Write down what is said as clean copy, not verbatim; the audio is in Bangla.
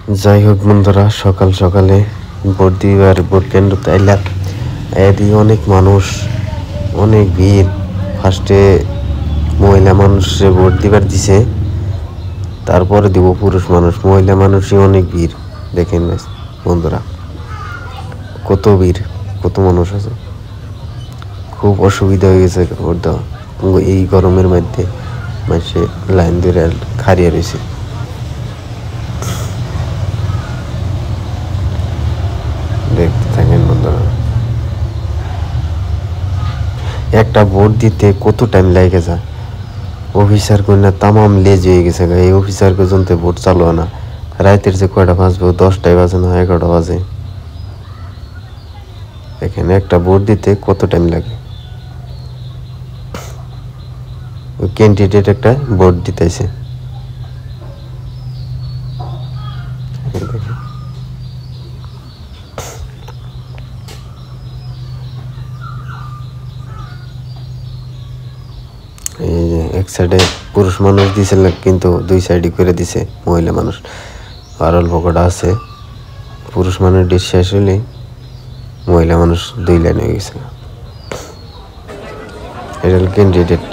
যাই হোক বন্ধুরা, সকাল সকালে ভোট দিবার ভোট কেন্দ্রতে আইলাম। এদিকে অনেক মানুষ, অনেক ভিড়। ফার্স্টে মহিলা মানুষে ভোট দিবার দিছে, তারপরে দিব পুরুষ মানুষ। মহিলা মানুষই অনেক ভিড়। দেখেন বন্ধুরা, কত ভিড়, কত মানুষ আছে। খুব অসুবিধা হয়ে গেছে ভোট দেওয়া। এই গরমের মধ্যে মানুষে লাইন ধরে খাড়িয়ে রয়েছে। দেখতে থাকেন বন্ধুরা, একটা ভোট দিতে কত টাইম লাগে যায়। অফিসার কন্যা তামাম লেজ হয়ে গেছে। এই অফিসার পর্যন্ত ভোট চালু না। রাতের যে কয়টা বাজবে, 10টায় বাজে না 11টা বাজে। এখানে একটা ভোট দিতে কত টাইম লাগে। ওই ক্যান্ডিডেট একটা ভোট দিতেছে। এই যে এক সাইডে পুরুষ মানুষ দিছে, কিন্তু 2 সাইডই করে দিছে মহিলা মানুষ। আর অল্প কটা আছে। পুরুষ মানুষ ডেট শেষ হলে মহিলা মানুষ 2 লাইন হয়ে গেছে। এটা ক্যান্ডিডেট।